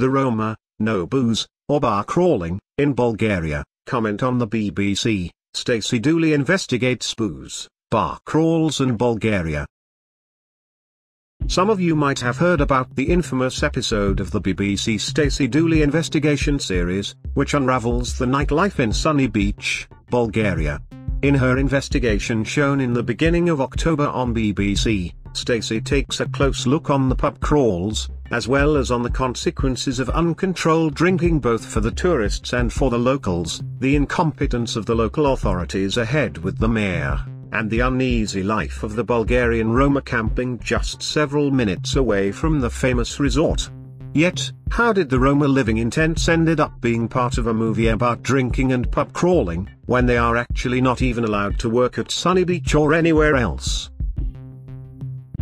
the Roma, no booze, or bar crawling, in Bulgaria. Comment on the BBC, Stacey Dooley investigates booze, bar crawls in Bulgaria. Some of you might have heard about the infamous episode of the BBC Stacey Dooley investigation series, which unravels the nightlife in sunny Beach, Bulgaria. In her investigation shown in the beginning of October on BBC, Stacey takes a close look on the pub crawls, as well as on the consequences of uncontrolled drinking both for the tourists and for the locals, the incompetence of the local authorities ahead with the mayor, and the uneasy life of the Bulgarian Roma camping just several minutes away from the famous resort. Yet, how did the Roma living in tents ended up being part of a movie about drinking and pub crawling, when they are actually not even allowed to work at Sunny Beach or anywhere else?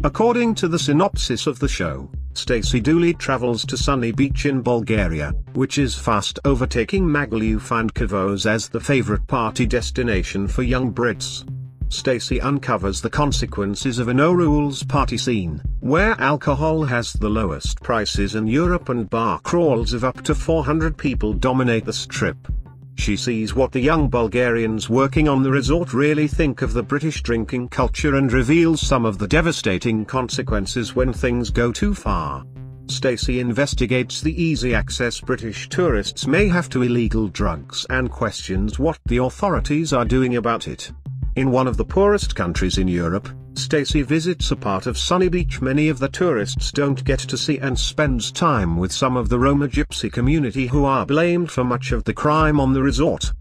According to the synopsis of the show, Stacey Dooley travels to Sunny Beach in Bulgaria, which is fast overtaking Magaluf and Kavos as the favorite party destination for young Brits. Stacey uncovers the consequences of a no-rules party scene, where alcohol has the lowest prices in Europe and bar crawls of up to 400 people dominate the strip. She sees what the young Bulgarians working on the resort really think of the British drinking culture and reveals some of the devastating consequences when things go too far. Stacey investigates the easy access British tourists may have to illegal drugs and questions what the authorities are doing about it. In one of the poorest countries in Europe, Stacey visits a part of Sunny Beach many of the tourists don't get to see and spends time with some of the Roma gypsy community who are blamed for much of the crime on the resort.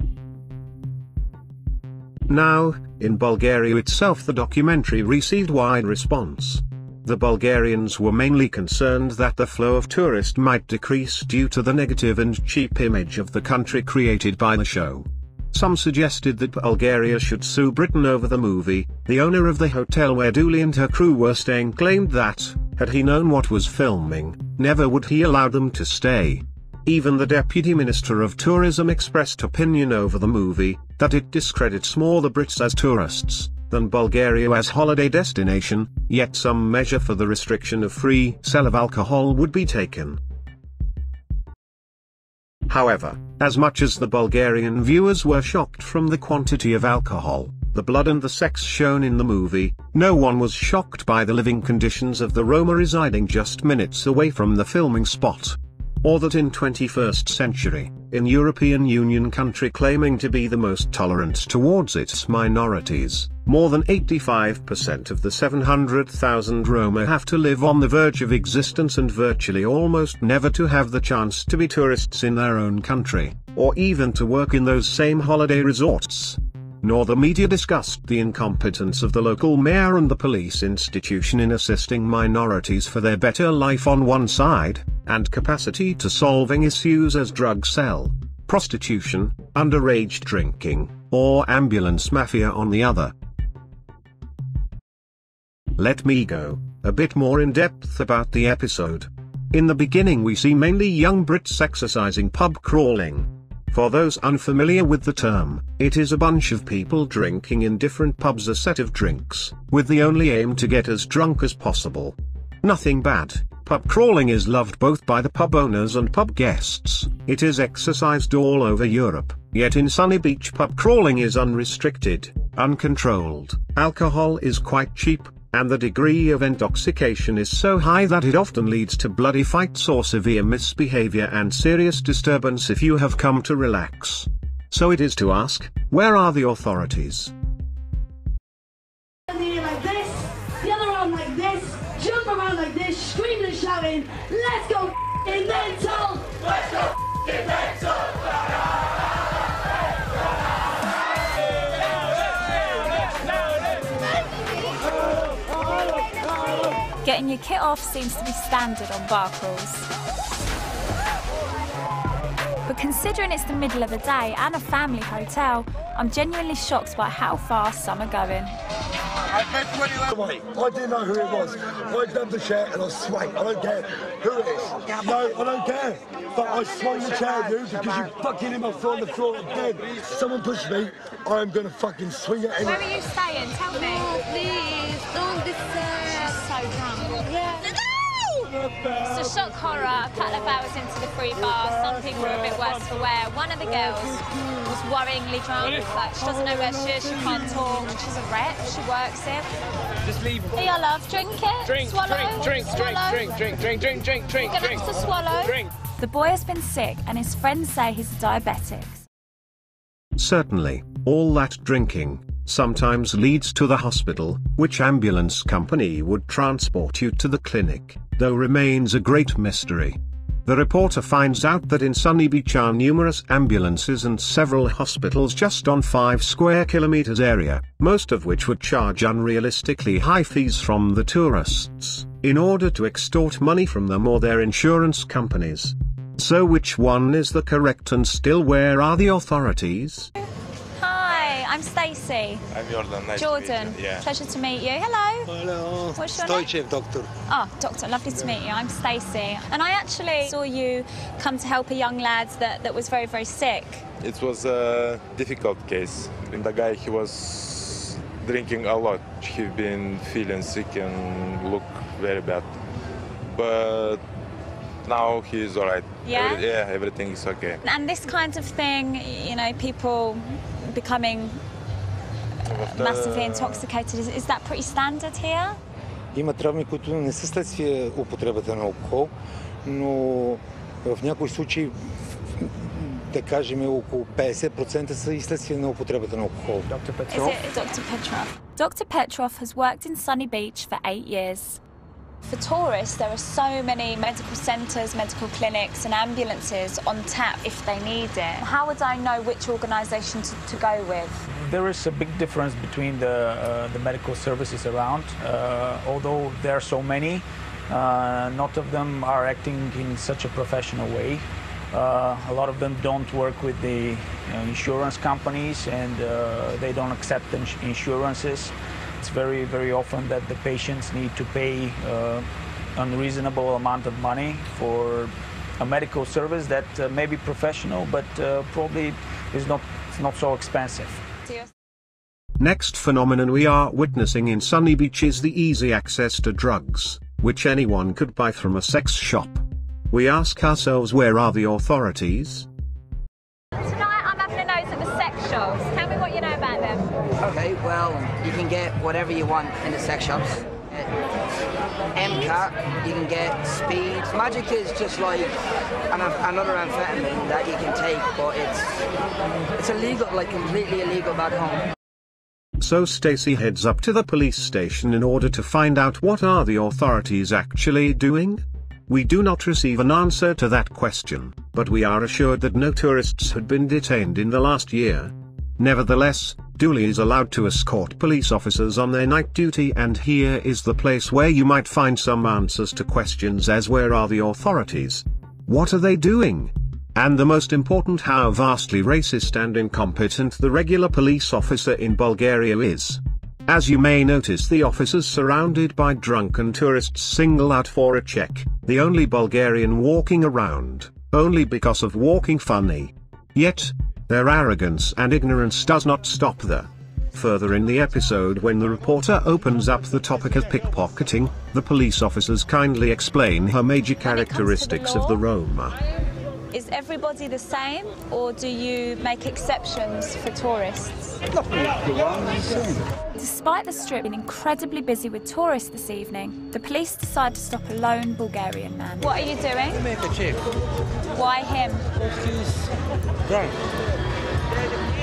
Now, in Bulgaria itself the documentary received wide response. The Bulgarians were mainly concerned that the flow of tourists might decrease due to the negative and cheap image of the country created by the show. Some suggested that Bulgaria should sue Britain over the movie. The owner of the hotel where Dooley and her crew were staying claimed that, had he known what was filming, never would he allow them to stay. Even the Deputy Minister of Tourism expressed opinion over the movie, that it discredits more the Brits as tourists, than Bulgaria as holiday destination, yet some measure for the restriction of free sale of alcohol would be taken. However, as much as the Bulgarian viewers were shocked from the quantity of alcohol, the blood and the sex shown in the movie, no one was shocked by the living conditions of the Roma residing just minutes away from the filming spot. Or that in 21st century, in European Union country claiming to be the most tolerant towards its minorities, more than 85% of the 700,000 Roma have to live on the verge of existence and virtually almost never to have the chance to be tourists in their own country, or even to work in those same holiday resorts. Nor the media discussed the incompetence of the local mayor and the police institution in assisting minorities for their better life on one side, and capacity to solving issues as drug sell, prostitution, underage drinking, or ambulance mafia on the other. Let me go a bit more in depth about the episode. In the beginning we see mainly young Brits exercising pub crawling. For those unfamiliar with the term, it is a bunch of people drinking in different pubs a set of drinks, with the only aim to get as drunk as possible. Nothing bad, pub crawling is loved both by the pub owners and pub guests, it is exercised all over Europe, yet in Sunny Beach pub crawling is unrestricted, uncontrolled, alcohol is quite cheap, and the degree of intoxication is so high that it often leads to bloody fights or severe misbehavior and serious disturbance if you have come to relax. So it is to ask, where are the authorities? Like this, the other arm like this, jump around like this, screaming and shouting, let's go mental! Let's go mental! Getting your kit off seems to be standard on bar crawls. But considering it's the middle of the day and a family hotel, I'm genuinely shocked by how fast some are going. I didn't know who it was. I grabbed the chair and I swung. I don't care who it is. No, I don't care. But I swung the chair at you because you fucking hit my foot on the floor of bed. Someone pushed me, I am going to fucking swing it. Where are you staying? Tell me. Oh, please, don't disturb. So drunk. Yeah. No! It's a shock horror a couple of hours into the free bar. Some people are a bit worse for wear. One of the girls was worryingly drunk. Like, she doesn't know where she is, she can't talk. She's a rep, she works here. Just leave. Here you love, drink it. Drink, swallow, drink. You're gonna have to swallow. Drink. The boy has been sick and his friends say he's diabetic. Certainly, all that drinking sometimes leads to the hospital, which ambulance company would transport you to the clinic, though remains a great mystery. The reporter finds out that in Sunny Beach are numerous ambulances and several hospitals just on 5 square kilometers area, most of which would charge unrealistically high fees from the tourists, in order to extort money from them or their insurance companies. So which one is the correct and still where are the authorities? Hi, I'm Stacey. I'm Jordan. Nice Jordan, to meet you. Yeah. pleasure to meet you. Hello. Hello. What's your name? Stoichev, doctor. Oh, doctor, lovely to meet you. I'm Stacey. And I actually saw you come to help a young lad that was very, very sick. It was a difficult case. And the guy, he was drinking a lot. He's been feeling sick and look very bad. But now he's all right. Yeah? Everything is okay. And this kind of thing, you know, people becoming massively intoxicated, is that pretty standard here? Има травми, които не са следствие употребата на алкохол, но в някои случаи, да кажем, около 50% са и следствие на употребата на алкохол. Dr. Petrov? Is it Dr. Petrov? Dr. Petrov has worked in Sunny Beach for 8 years. For tourists, there are so many medical centres, medical clinics and ambulances on tap if they need it. How would I know which organisation to go with? There is a big difference between the medical services around. Although there are so many, not of them are acting in such a professional way. A lot of them don't work with the insurance companies and they don't accept insurances. It's very, very often that the patients need to pay unreasonable amount of money for a medical service that may be professional, but probably is not so expensive. Next phenomenon we are witnessing in Sunny Beach is the easy access to drugs, which anyone could buy from a sex shop. We ask ourselves, where are the authorities? Tonight I'm having a nose at the sex shops. Tell me what you know about them. Okay, well, you can get whatever you want in the sex shops. MCAT, you can get speed. Magic is just like another amphetamine that you can take, but it's illegal, like completely illegal back home. So Stacey heads up to the police station in order to find out what are the authorities actually doing? We do not receive an answer to that question, but we are assured that no tourists had been detained in the last year. Nevertheless, Dooley is allowed to escort police officers on their night duty, and here is the place where you might find some answers to questions as where are the authorities? What are they doing? And the most important, how vastly racist and incompetent the regular police officer in Bulgaria is. As you may notice, the officers surrounded by drunken tourists single out for a check, the only Bulgarian walking around, only because of walking funny. Yet, their arrogance and ignorance does not stop there. Further in the episode, when the reporter opens up the topic of pickpocketing, the police officers kindly explain her major characteristics of the Roma. Is everybody the same, or do you make exceptions for tourists? Despite the strip being incredibly busy with tourists this evening, the police decide to stop a lone Bulgarian man. What are you doing? Why him? He's drunk.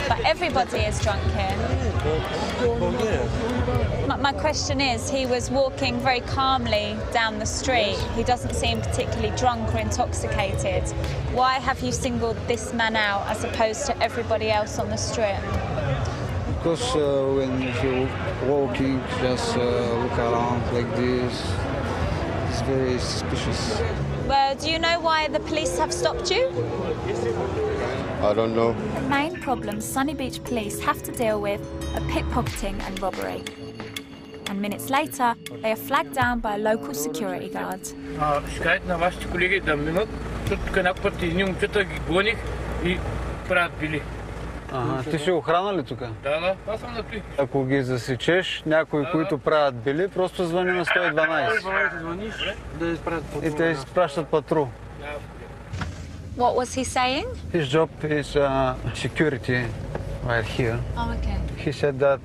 But everybody is drunk here. My question is, he was walking very calmly down the street. He doesn't seem particularly drunk or intoxicated. Why have you singled this man out as opposed to everybody else on the strip? Because when you're walking, just look around like this, it's very suspicious. Well, do you know why the police have stopped you? I don't know. The main problems Sunny Beach police have to deal with are pickpocketing and robbery. And minutes later, they are flagged down by a local security guard. Шкайт на вашите колеги да минат, защото тук някакъв път едни момчета ги гоних и правят били. Ти си охрана ли тук? Да, аз съм на при. Ако ги засечеш, някои, които правят били, просто звъни на 112. И те изпращат патрул. What was he saying? His job is security right here. Oh, okay. He said that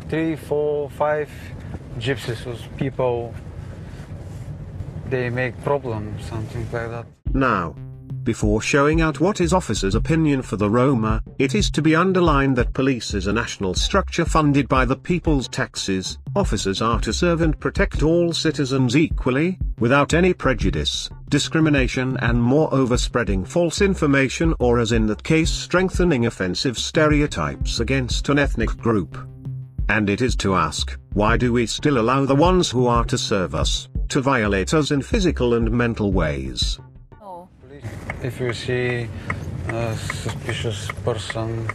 3, 4, 5 gypsies was people, they make problems, something like that. Now, before showing out what is officers' opinion for the Roma, it is to be underlined that police is a national structure funded by the people's taxes. Officers are to serve and protect all citizens equally, without any prejudice, discrimination and moreover spreading false information or, as in that case, strengthening offensive stereotypes against an ethnic group. And it is to ask, why do we still allow the ones who are to serve us, to violate us in physical and mental ways? If you see a suspicious person,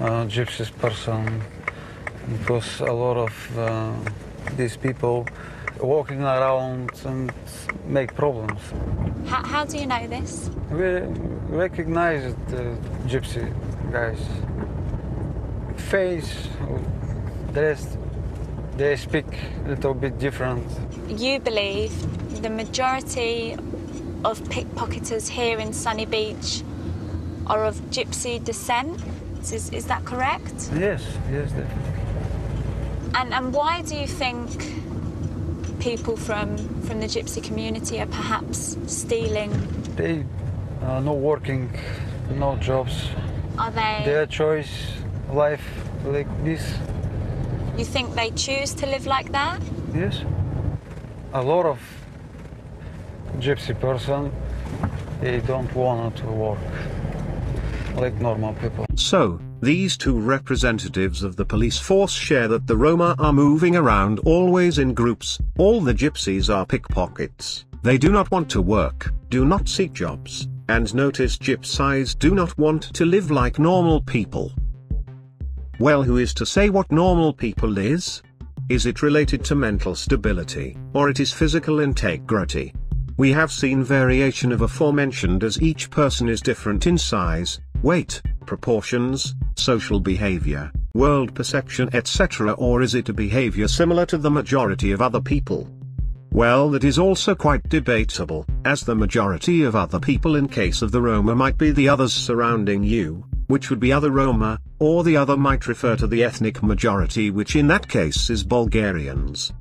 gypsy person, because a lot of these people walking around and make problems. How do you know this? We recognize the gypsy guys. Face, dress, they speak a little bit different. You believe the majority of pickpocketers here in Sunny Beach are of gypsy descent? Is that correct? Yes, definitely. And why do you think people from the gypsy community are perhaps stealing? They are not working, no jobs. Are they? Their choice, life like this. You think they choose to live like that? Yes. A lot of gypsy person, they don't want to work like normal people. So, these two representatives of the police force share that the Roma are moving around always in groups. All the gypsies are pickpockets. They do not want to work, do not seek jobs, and notice gypsies do not want to live like normal people. Well, who is to say what normal people is? Is it related to mental stability, or it is physical integrity? We have seen variation of aforementioned as each person is different in size, weight, proportions, social behavior, world perception etc. Or is it a behavior similar to the majority of other people? Well, that is also quite debatable, as the majority of other people in case of the Roma might be the others surrounding you, which would be other Roma, or the other might refer to the ethnic majority, which in that case is Bulgarians.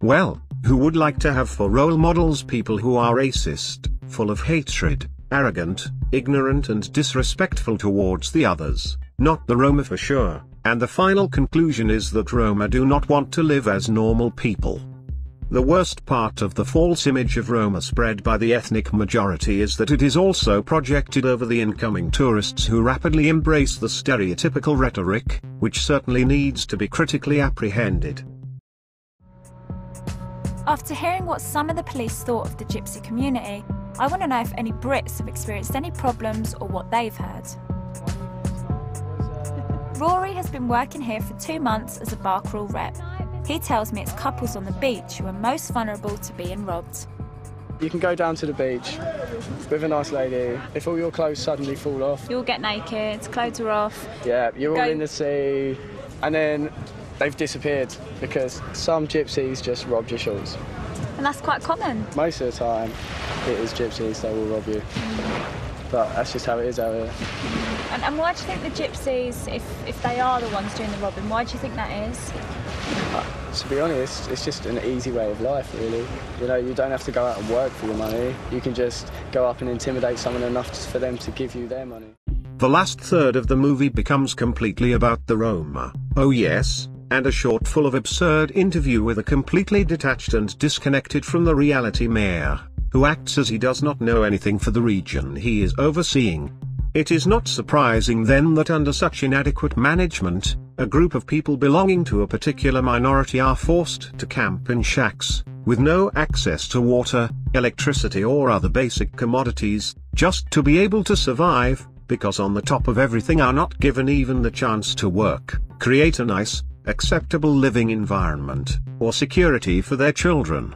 Well, who would like to have for role models people who are racist, full of hatred, arrogant, ignorant and disrespectful towards the others? Not the Roma for sure, and the final conclusion is that Roma do not want to live as normal people. The worst part of the false image of Roma spread by the ethnic majority is that it is also projected over the incoming tourists who rapidly embrace the stereotypical rhetoric, which certainly needs to be critically apprehended. After hearing what some of the police thought of the gypsy community, I want to know if any Brits have experienced any problems or what they've heard. Rory has been working here for 2 months as a bar crawl rep. He tells me it's couples on the beach who are most vulnerable to being robbed. You can go down to the beach with a nice lady. If all your clothes suddenly fall off... You'll get naked, clothes are off. Yeah, you're all in the sea, and then they've disappeared because some gypsies just robbed your shoes. And that's quite common. Most of the time, it is gypsies that will rob you. But that's just how it is out here. And why do you think the gypsies, if they are the ones doing the robbing, why do you think that is? To be honest, it's just an easy way of life, really. You know, you don't have to go out and work for your money. You can just go up and intimidate someone enough for them to give you their money. The last third of the movie becomes completely about the Roma, oh yes, and a short full of absurd interview with a completely detached and disconnected from the reality mayor, who acts as he does not know anything for the region he is overseeing. It is not surprising then that under such inadequate management, a group of people belonging to a particular minority are forced to camp in shacks, with no access to water, electricity or other basic commodities, just to be able to survive, because on the top of everything are not given even the chance to work, create a nice, acceptable living environment, or security for their children.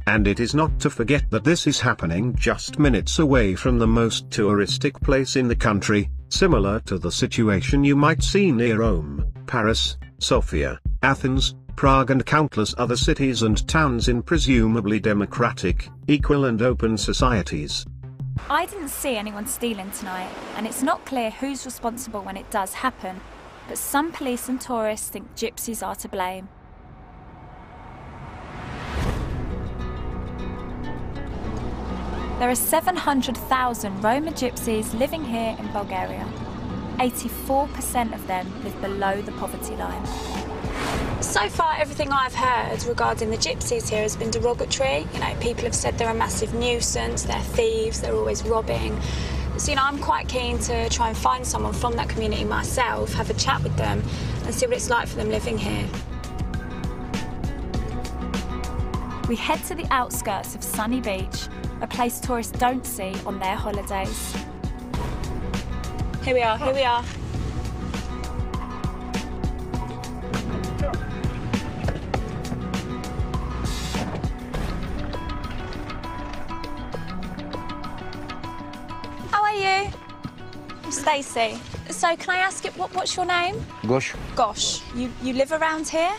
And it is not to forget that this is happening just minutes away from the most touristic place in the country, similar to the situation you might see near Rome, Paris, Sofia, Athens, Prague and countless other cities and towns in presumably democratic, equal and open societies. I didn't see anyone stealing tonight, and it's not clear who's responsible when it does happen, but some police and tourists think gypsies are to blame. There are 700,000 Roma gypsies living here in Bulgaria. 84% of them live below the poverty line. So far, everything I've heard regarding the gypsies here has been derogatory. You know, people have said they're a massive nuisance, they're thieves, they're always robbing. So, you know, I'm quite keen to try and find someone from that community myself, have a chat with them and see what it's like for them living here. We head to the outskirts of Sunny Beach, a place tourists don't see on their holidays. Here we are, here we are. How are you? I'm Stacey. So can I ask you, what's your name? Gosh. Gosh. You live around here?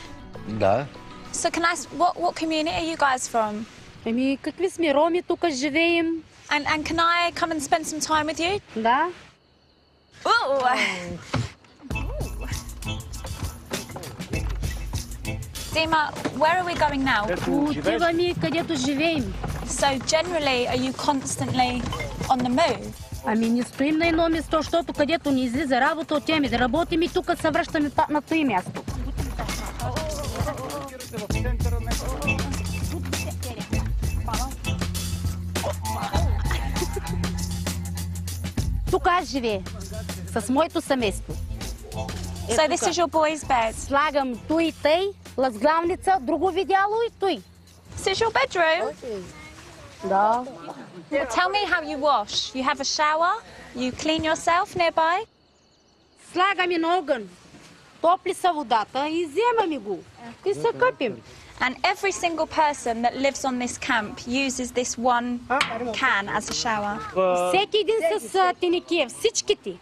Да. So can I ask, what community are you guys from? Ами, какви сме роми, тук живеем. And can I come and spend some time with you? Да. Ooh. Dima, where are we going now? Отиваме където живеем. So generally, are you constantly on the move? Ами не стоим на едно место, защото където ни излиза работа, отиваме да работим и тук се връщаме пак на това място. Тук аз живея с моето семейство. So this is your boy's bed? Слагам той и тъй, лазглавница, друго видяло и той. This is your bedroom? Да. Well, tell me how you wash. You have a shower? You clean yourself nearby? Слагаме на огън. Топли са водата и вземаме го. И се къпим. And every single person that lives on this camp uses this one can as a shower? Всеки един с теникия, всичките.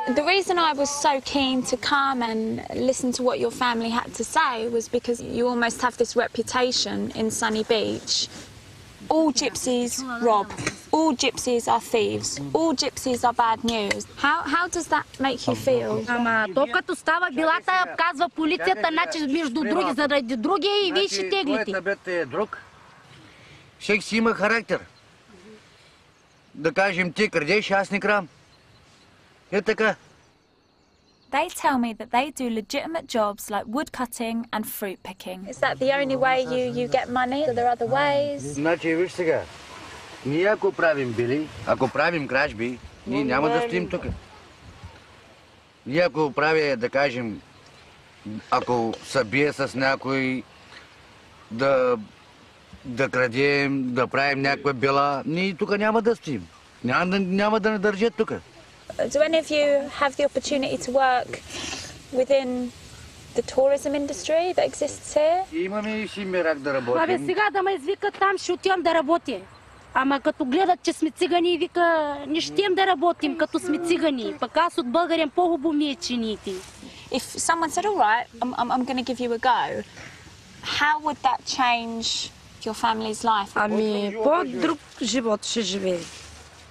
The reason I was so keen to come and listen to what your family had to say was because you almost have this reputation in Sunny Beach. All gypsies rob. All gypsies are thieves. All gypsies are bad news. How does that make you feel? Ама то като става билата, казва полицията, значи между други, заради други и вие ще теглите. Твоят е друг. Всеки си има характер. Да кажем, ти крадеш, аз не крам. Е така. They tell me that they do legitimate jobs like woodcutting and fruit picking. Is that the only way you get money? Are there other ways? Значи, виж сега, ние ако правим били, ако правим кражби, ние няма да стоим тук. Ние ако правя, да кажем, ако се бие с някой, да крадем, да правим някаква била, ние тук няма да стоим. Няма да не държат тук. Do any of you have the opportunity to work within the tourism industry that exists here? Имаме и си мерак да работим. Абе, сега да ме извикат там, ще отивам да работя. Ама като гледат, че сме цигани, вика, не щем да работим, като сме цигани. Пък аз от българен по-хубаво ми е чините. If someone said, all right, I'm going to give you a go, how would that change your family's life? Ами, по-друг живот ще живее.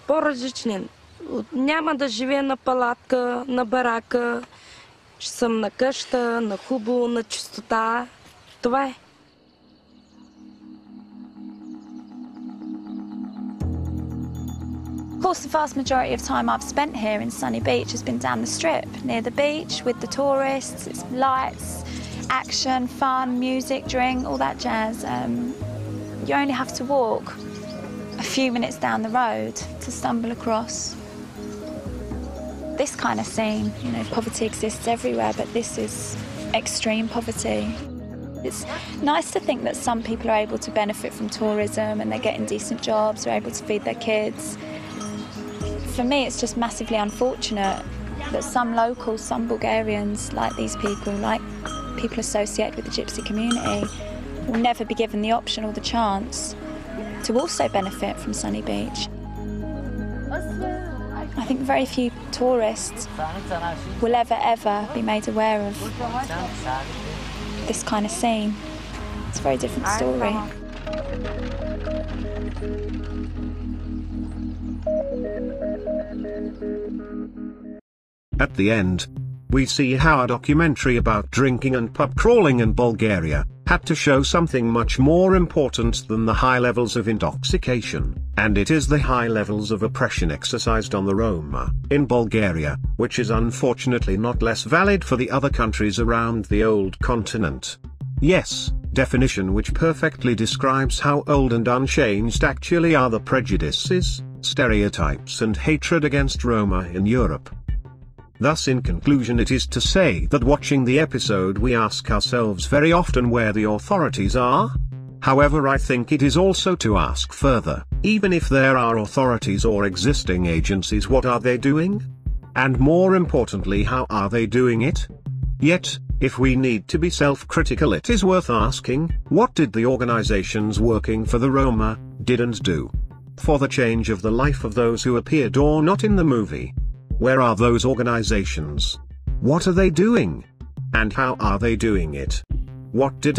По-различен. Няма да живея на палатка, на барака. Ще съм на къща, на хубаво, на чистота. Това е. Of course, the vast majority of time I've spent here in Sunny Beach has been down the strip, near the beach, with the tourists. It's lights, action, fun, music, drink, all that jazz. You only have to walk a few minutes down the road to stumble across this kind of scene. You know, poverty exists everywhere, but this is extreme poverty. It's nice to think that some people are able to benefit from tourism and they're getting decent jobs, they're able to feed their kids. For me, it's just massively unfortunate that some locals, some Bulgarians, like these people, like people associated with the gypsy community, will never be given the option or the chance to also benefit from Sunny Beach. I think very few tourists will ever be made aware of this kind of scene. It's a very different story. At the end, we see how a documentary about drinking and pub crawling in Bulgaria had to show something much more important than the high levels of intoxication, and it is the high levels of oppression exercised on the Roma in Bulgaria, which is unfortunately not less valid for the other countries around the old continent. Yes, definition which perfectly describes how old and unchanged actually are the prejudices, stereotypes and hatred against Roma in Europe. Thus in conclusion it is to say that watching the episode we ask ourselves very often where the authorities are. However, I think it is also to ask further, even if there are authorities or existing agencies, what are they doing? And more importantly, how are they doing it? Yet, if we need to be self-critical, it is worth asking, what did the organizations working for the Roma didn't do for the change of the life of those who appeared or not in the movie? Where are those organizations? What are they doing? And how are they doing it? What did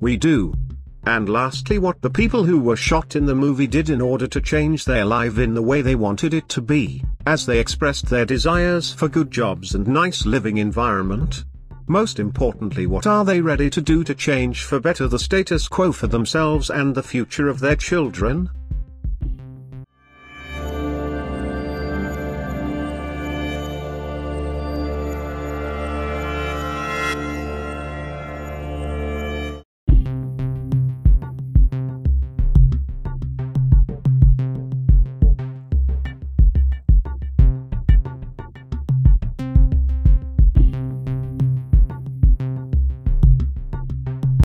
we do? And lastly, what the people who were shot in the movie did in order to change their life in the way they wanted it to be, as they expressed their desires for good jobs and nice living environment? Most importantly, what are they ready to do to change for better the status quo for themselves and the future of their children?